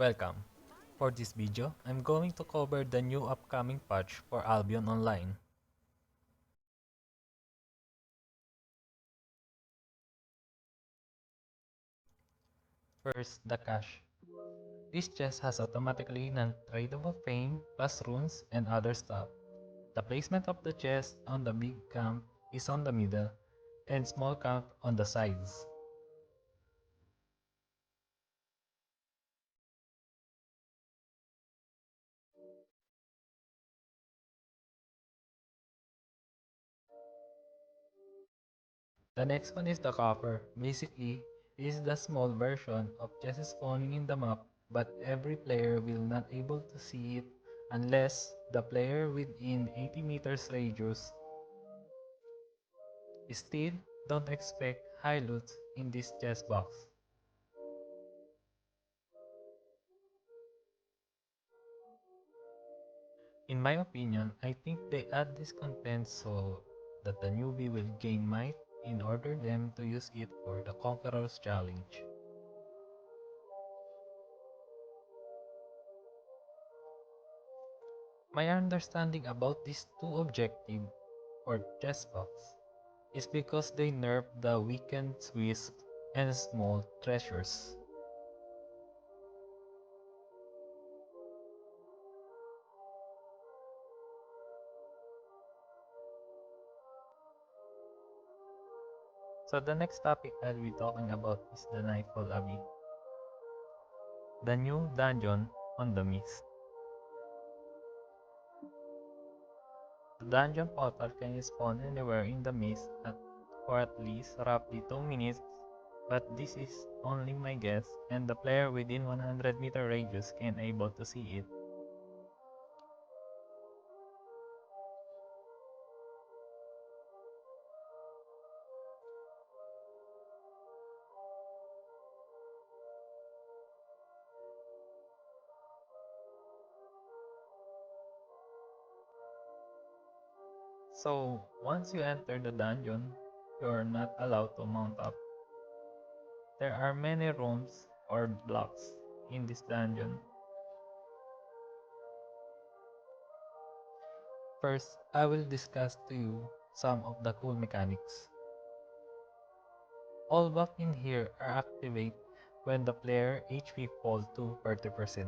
Welcome. For this video, I'm going to cover the new upcoming patch for Albion Online. First, the cache. This chest has automatically non-tradable fame, plus runes, and other stuff. The placement of the chest on the big camp is on the middle, and small camp on the sides. The next one is the copper. Basically, it is the small version of chests spawning in the map, but every player will not able to see it unless the player within 80 meters radius. Still, don't expect high loot in this chest box. In my opinion, I think they add this content so that the newbie will gain might in order them to use it for the Conqueror's Challenge. My understanding about these two objectives or chest box is because they nerf the weakened Swiss and small treasures. So the next topic I'll be talking about is the Nightfall Abbey, the new dungeon on the mist. The dungeon portal can spawn anywhere in the mist for at least roughly 2 minutes, but this is only my guess and the player within 100-meter radius can able to see it. So once you enter the dungeon, you are not allowed to mount up. There are many rooms or blocks in this dungeon. First, I will discuss to you some of the cool mechanics. All buffs in here are activate when the player HP falls to 30%.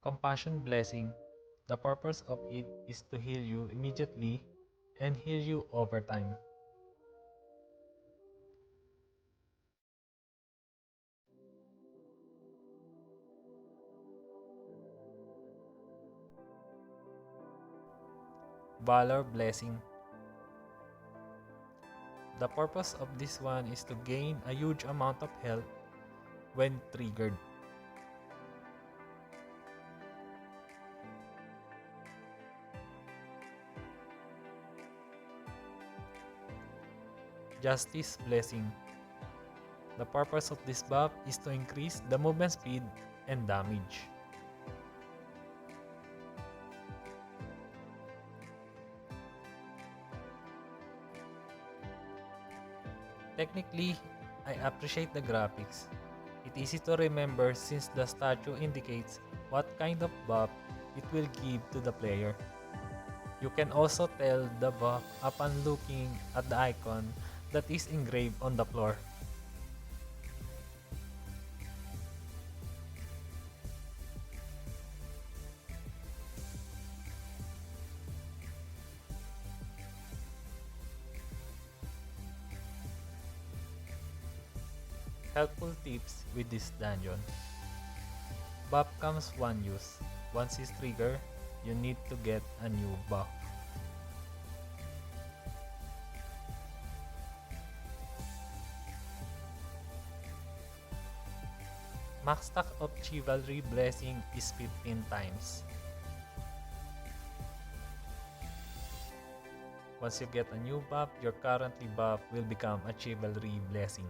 Compassion Blessing. The purpose of it is to heal you immediately and heal you over time. Valor Blessing. The purpose of this one is to gain a huge amount of health when triggered. Justice Blessing. The purpose of this buff is to increase the movement speed and damage. Technically, I appreciate the graphics. It's easy to remember since the statue indicates what kind of buff it will give to the player. You can also tell the buff upon looking at the icon that is engraved on the floor. Helpful tips with this dungeon. Buff comes one use. Once it's triggered, you need to get a new buff. Max stack of Chivalry Blessing is 15 times. Once you get a new buff, your currently buff will become a Chivalry Blessing.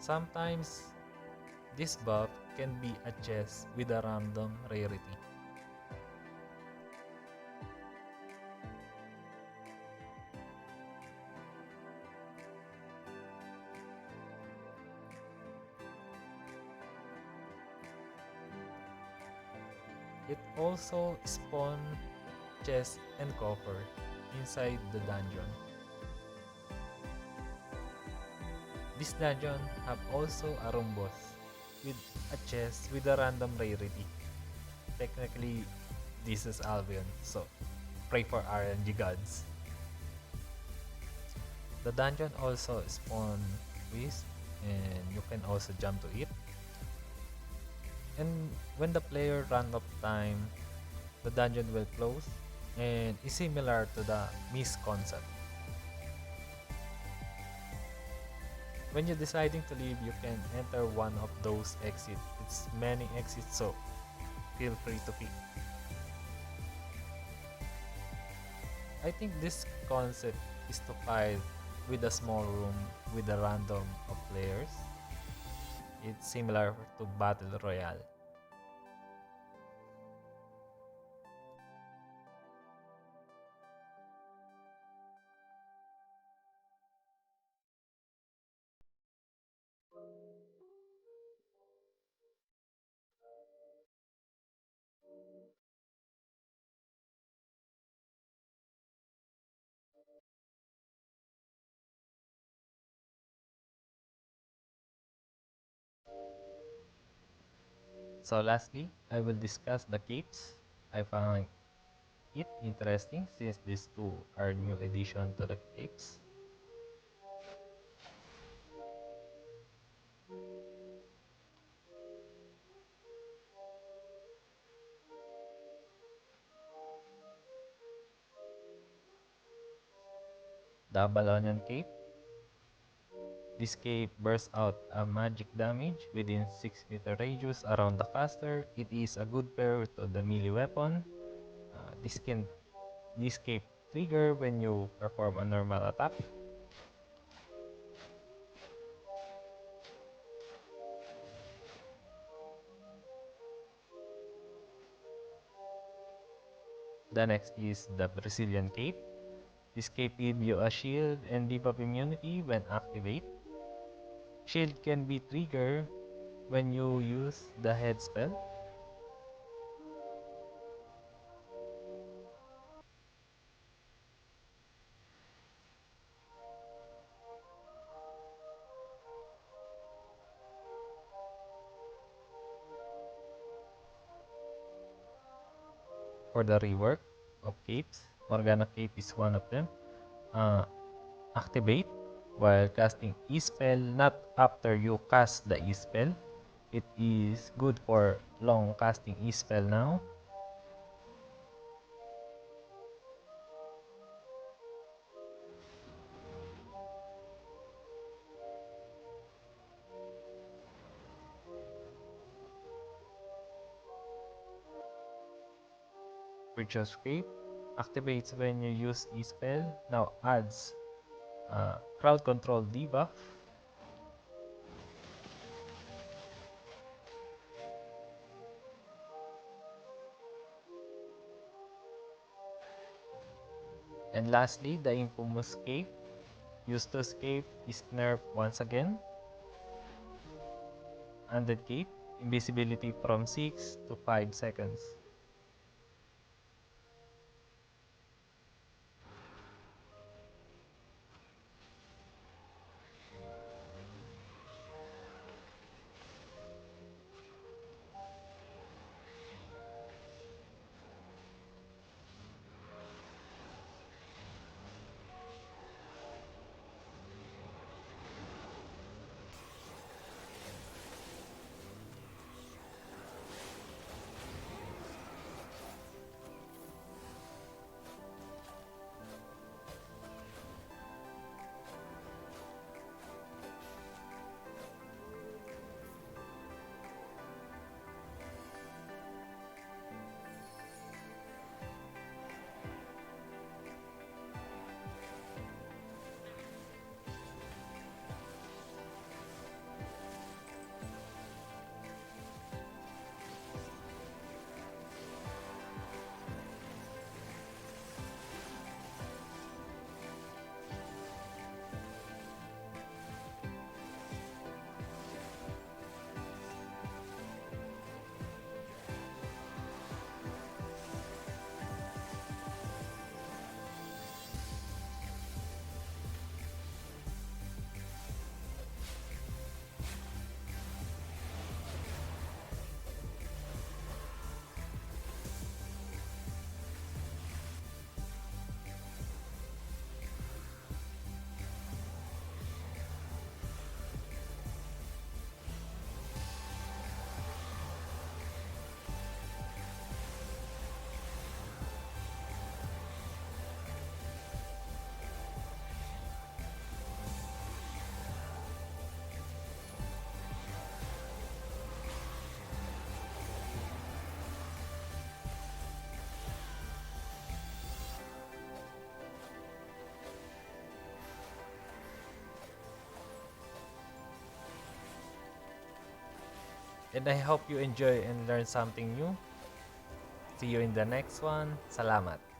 Sometimes, this buff can be a chest with a random rarity. It also spawns chest and coffer inside the dungeon. This dungeon have also a room boss with a chest with a random rarity. Technically, this is Albion, so pray for RNG gods. The dungeon also spawn wisp and you can also jump to it. And when the player run out of time, the dungeon will close and is similar to the miss concept. When you're deciding to leave, you can enter one of those exits. It's many exits, so feel free to pick. I think this concept is to fight with a small room with a random of players. It's similar to Battle Royale. So lastly, I will discuss the capes. I find it interesting since these two are new addition to the capes. Double Onion Cape. This cape bursts out a magic damage within 6 meter radius around the caster. It is a good pair to the melee weapon. This cape trigger when you perform a normal attack. The next is the Brazilian cape. This cape gives you a shield and debuff immunity when activate. Shield can be triggered when you use the head spell. For the rework of capes, Morgana cape is one of them. Uh, Activate while casting E-spell, not after you cast the E-spell. It is good for long casting E-spell now. Preacher's Cape activates when you use E-spell. Now adds crowd control debuff. And lastly, the infamous Cape. Eustace Cape is nerfed once again. Undead Cape, invisibility from 6 to 5 seconds. And I hope you enjoy and learn something new. See you in the next one. Salamat!